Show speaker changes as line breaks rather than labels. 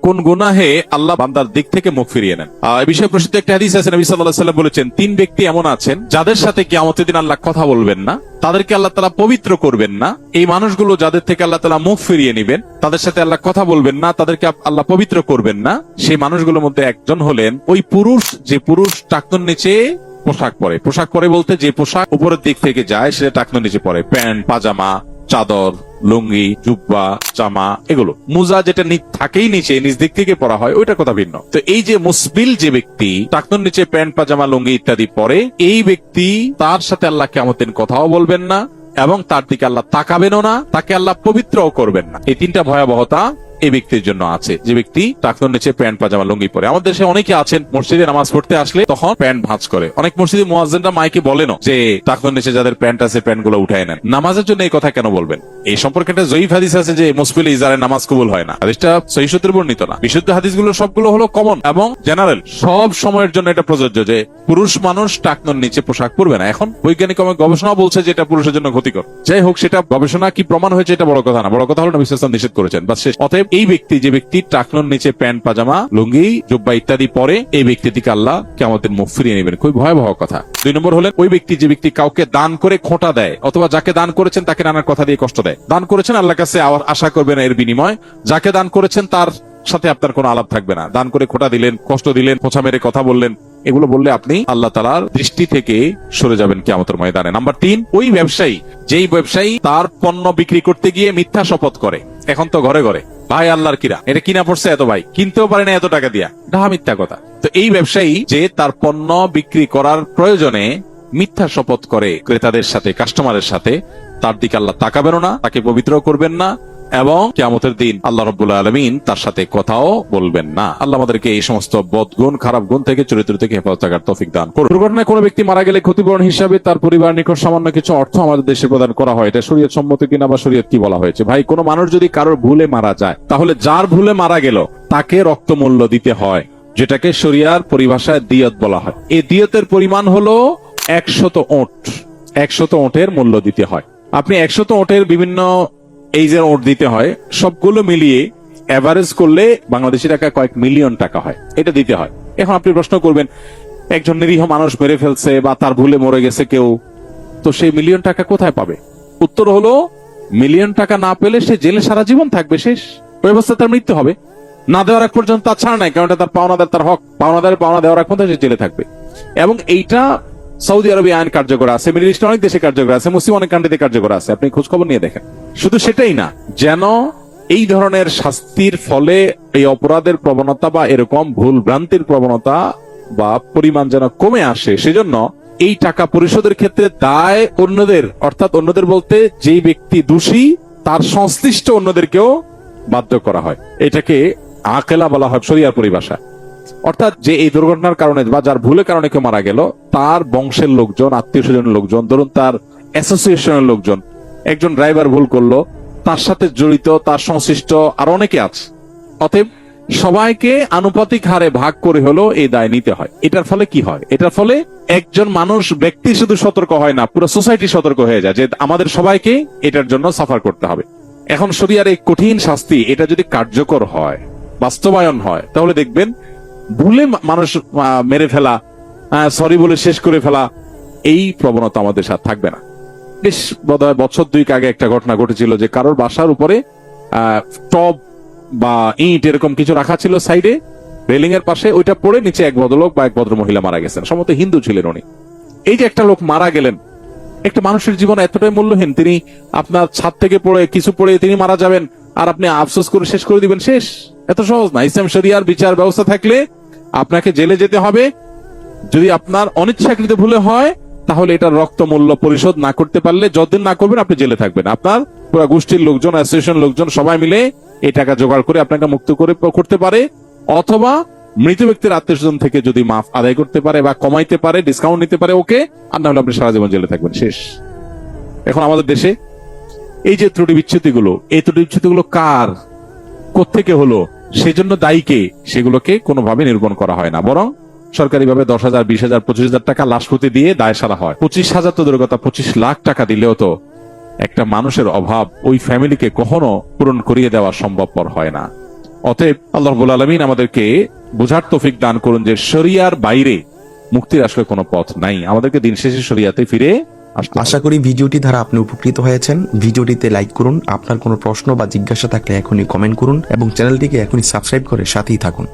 কোন গুনাহে আল্লাহ বান্দার দিক থেকে মুখ ফিরিয়ে নেন। এই বিষয়ে প্রসিদ্ধ একটা হাদিস আছে, নবী সাল্লাল্লাহু আলাইহি ওয়াসাল্লাম বলেছেন, 3 ব্যক্তি এমন আছেন যাদের সাথে কিয়ামতের দিন আল্লাহ কথা বলবেন না, তাদেরকে আল্লাহ তাআলা পবিত্র করবেন না। এই মানুষগুলো যাদের থেকে আল্লাহ তাআলা মুখ ফিরিয়ে নেবেন, তাদের সাথে আল্লাহ কথা বলবেন না, তাদেরকে আল্লাহ পবিত্র করবেন না। সেই মানুষগুলোর মধ্যে একজন হলেন ওই পুরুষ, যে পুরুষ টাকনুর নিচে পোশাক পরে। পোশাক পরে বলতে যে পোশাক উপরের দিক থেকে যায় সেটা টাকনুর নিচে পরে, প্যান্ট, পাজামা, চাদর, লুঙ্গি, জুব্বা, জামা, এগুলো। মুজা যেটা থাকেই নিচে, নিচ দিক থেকে পরা হয়, ওইটার কথা ভিন্ন। তো এই যে মুসবিল যে ব্যক্তি টাকনুর নিচে প্যান্ট, পাজামা, লুঙ্গি ইত্যাদি পরে, এই ব্যক্তি তার সাথে আল্লাহ কিয়ামতের দিন কথাও বলবেন না এবং তার দিকে আল্লাহ তাকাবেনও না, তাকে আল্লাহ পবিত্রও করবেন না। এই 3টা ভয়াবহতা এই ব্যক্তির জন্য আছে, যে ব্যক্তি টাকনুর নিচে প্যান্ট, পাজামা, লুঙ্গি পরে। আমাদের দেশে অনেকে আছেন মসজিদে নামাজ পড়তে আসলে তখন প্যান্ট ভাঁজ করে। অনেক মসজিদে মুয়াজ্জিনরা মাইকে বলেন যে টাকনুর নিচে যাদের প্যান্ট আছে প্যান্ট গুলো উঠায় নেন। নামাজের জন্য এই কথা কেন বলবেন? এই সম্পর্কে একটা জয়ীফ হাদিস আছে যে মুসবিল ইজারে নামাজ কবুল হয় না। হাদিসটা সহিহ সূত্রে বর্ণিত না। বিশুদ্ধ হাদিসগুলো সবগুলো হলো কমন এবং জেনারেল, সব সময়ের জন্য এটা প্রযোজ্য যে পুরুষ মানুষ টাকনুর নিচে পোশাক পরবে না। এখন বৈজ্ঞানিক গবেষণা বলছে যে এটা পুরুষের জন্য ক্ষতিকর। যাই হোক, সেটা গবেষণা কি প্রমাণ হয়েছে এটা বড় কথা না, বড় কথা হলো নবী সাল্লাল্লাহু আলাইহি ওয়াসাল্লাম নিষেধ করেছেন। বাস শেষ। অতএব এই ব্যক্তি, যে ব্যক্তি টাকনুর নিচে প্যান্ট, পাজামা, লুঙ্গি, জুব্বা ইত্যাদি পরে, এই ব্যক্তি থেকে আল্লাহ কিয়ামতের মুখ ফিরিয়ে নেবেন। খুব ভয়াবহ কথা। 2 নম্বর হলেন ওই ব্যক্তি, যে ব্যক্তি কাউকে দান করে খোঁটা দেয় অথবা যাকে দান করেছেন তাকে নানার কথা দিয়ে কষ্ট দেয়। দান করেছেন, আল্লাহর কাছে আশা করবেন এর বিনিময়। যাকে দান করেছেন তার সাথে আপনার কোনো আলাপ থাকবে না। দান করে খোঁটা দিলেন, কষ্ট দিলেন, খোঁচা মেরে কথা বললেন, এগুলো বললে আপনি আল্লাহ তাআলার দৃষ্টি থেকে সরে যাবেন কিয়ামতের ময়দানে। নাম্বার 3, ওই ব্যবসায়ী, যেই ব্যবসায়ী তার পণ্য বিক্রি করতে গিয়ে মিথ্যা শপথ করে। এখন তো ঘরে ঘরে ভাই আল্লাহর কিরা, এটা কিনা পড়ছে এত, ভাই কিনতেও পারে না এত টাকা দিয়া, ডাহা মিথ্যা কথা। তো এই ব্যবসায়ী যে তার পণ্য বিক্রি করার প্রয়োজনে মিথ্যা শপথ করে ক্রেতাদের সাথে, কাস্টমারের সাথে, তার দিকে আল্লাহ তাকাবেন না, তাকে পবিত্র করবেন না এবং কিয়ামতের দিন আল্লাহ রাব্বুল আলামিন তার সাথে কথাও বলবেন না। আল্লাহ আমাদেরকে এই সমস্ত বদগুণ, খারাপ গুণ থেকে, চরিত্র থেকে হেফাজত থাকার তৌফিক দান করুন। দুর্ঘটনায় কোনো ব্যক্তি মারা গেলে ক্ষতিপূরণ হিসাবে তার পরিবার নিকট সামান্য কিছু অর্থ আমাদের দেশে প্রদান করা হয়। এটা শরীয়ত সম্মত কিনা বা শরীয়ত কি বলা হয়েছে? ভাই, কোনো মানুষ যদি কারোর ভুলে মারা যায়, তাহলে যার ভুলে মারা গেল তাকে রক্তমূল্য দিতে হয়, যেটাকে শরিয়ার পরিভাষায় দিয়ত বলা হয়। এই দিয়তের পরিমাণ হলো 100 ওঁট। 100 ওঁটের মূল্য দিতে হয়। আপনি 100 ওঁটের বিভিন্ন এইজের ওট দিতে হয়, সবগুলো মিলিয়ে এভারেজ করলে বাংলাদেশি টাকা কয়েক মিলিয়ন টাকা হয়, এটা দিতে হয়। এখন আপনি প্রশ্ন করবেন, একজন নিরীহ মানুষ মেরে ফেলছে বা তার ভুলে মরে গেছে কেউ, তো সেই মিলিয়ন টাকা কোথায় পাবে? উত্তর হলো, মিলিয়ন টাকা না পেলে সে জেলে সারা জীবন থাকবে, শেষ। ওই অবস্থায় তার মৃত্যু হবে। না দেওয়ার এক পর্যন্ত তার ছাড় নাই, কারণ এটা তার পাওনাদার, তার হক। পাওনাদারের পাওনা দেওয়ার এক পর্যন্ত সে জেলে থাকবে। এবং এইটা সৌদি আরবে আইন কার্যকর আছে, মিডল ইস্টে অনেক দেশে কার্যকর আছে, মুসলিম অনেক কান্ট্রিতে কার্যকর আছে। আপনি খোঁজ খবর নিয়ে দেখেন। শুধু সেটাই না, যেন এই ধরনের শাস্তির ফলে এই অপরাধের প্রবণতা বা এরকম ভুল ভ্রান্তির প্রবণতা বা পরিমাণ যেন কমে আসে, সেজন্য এই টাকা পরিশোধের ক্ষেত্রে দায় অন্যদের, অর্থাৎ অন্যদের বলতে যেই ব্যক্তি দোষী তার সংশ্লিষ্ট অন্যদেরকেও বাধ্য করা হয়। এটাকে আকেলা বলা হয় শরিয়ার পরিভাষা। অর্থাৎ যে এই দুর্ঘটনার কারণে বা যার ভুলের কারণে কেউ মারা গেল, তার বংশের লোকজন, আত্মীয় স্বজনের লোকজন, ধরুন তার অ্যাসোসিয়েশনের লোকজন, একজন ড্রাইভার ভুল করলো, তার সাথে জড়িত, তার সংশ্লিষ্ট আর অনেকে আছে। অতএব সবাইকে আনুপাতিক হারে ভাগ করে হলো এই দায় নিতে হয়। এটার ফলে কি হয়? এটার ফলে একজন মানুষ, ব্যক্তি শুধু সতর্ক হয় না, পুরো সোসাইটি সতর্ক হয়ে যায় যে আমাদের সবাইকে এটার জন্য সাফার করতে হবে। এখন শরিয়ার এই কঠিন শাস্তি, এটা যদি কার্যকর হয়, বাস্তবায়ন হয়, তাহলে দেখবেন ভুলে মানুষ মেরে ফেলা, সরি বলে শেষ করে ফেলা, এই প্রবণতা আমাদের সাথে থাকবে না। বেশ বোধহয় বছর 2 আগে একটা ঘটনা ঘটেছিল যে কারোর বাসার উপরে টব বা ইট এরকম কিছু রাখা ছিল সাইডে, রেলিং এর পাশে, ওইটা পড়ে নিচে এক ভদ্রলোক বা এক ভদ্র মহিলা মারা গেছেন। সম্ভবত হিন্দু ছিলেন উনি। এই যে একটা লোক মারা গেলেন, একটা মানুষের জীবন এতটাই মূল্যহীন, তিনি আপনার ছাদ থেকে পড়ে কিছু পড়ে তিনি মারা যাবেন আর আপনি আফসোস করে শেষ করে দিবেন, শেষ। এত সহজ না। ইসলাম শরিয়ার বিচার ব্যবস্থা থাকলে আপনাকে জেলে যেতে হবে। যদি আপনার অনিচ্ছাকৃত ভুলে হয়, তাহলে এটার রক্ত মূল্য পরিশোধ না করতে পারলে, যতদিন না করবেন আপনি জেলে থাকবেন। আপনার পুরো গোষ্ঠীর লোকজন, অ্যাসোসিয়েশন লোকজন সবাই মিলে এই টাকা জোগাড় করে আপনাকে মুক্ত করে করতে পারে, অথবা মৃত ব্যক্তির আত্মীয় স্বজন থেকে যদি মাফ আদায় করতে পারে বা কমাইতে পারে, ডিসকাউন্ট নিতে পারে, ওকে। আর না হলে আপনি সারা জীবন জেলে থাকবেন, শেষ। এখন আমাদের দেশে এই যে ত্রুটি বিচ্ছুতিগুলো, এই ত্রুটি বিচ্ছুতিগুলো কার, কোত্থেকে হলো, সেজন্য দায়ী কে, সেগুলোকে কোনোভাবে নিরূপণ করা হয় না, বরং সরকারিভাবে 10,000, 20,000, 25,000 টাকা লাশপতি দিয়ে দায় সারা হয়। 25,000 তো দূরের কথা, 25 লাখ টাকা দিলেও তো একটা মানুষের অভাব ওই ফ্যামিলিকে কখনো পূরণ করিয়ে দেওয়া সম্ভবপর হয় না। অতএব আল্লাহ রাব্বুল আলামিন আমাদেরকে বোঝার তৌফিক দান করুন যে শরিয়ার বাইরে মুক্তির আসলে কোনো পথ নাই, আমাদেরকে দিন শেষে শরিয়াতে ফিরে আসতে হবে।
আশা করি ভিডিওটি দ্বারা আপনি উপকৃত হয়েছেন। ভিডিওটিতে লাইক করুন, আপনার কোনো প্রশ্ন বা জিজ্ঞাসা থাকলে এখনই কমেন্ট করুন এবং চ্যানেলটিকে এখনই সাবস্ক্রাইব করে সাথেই থাকুন।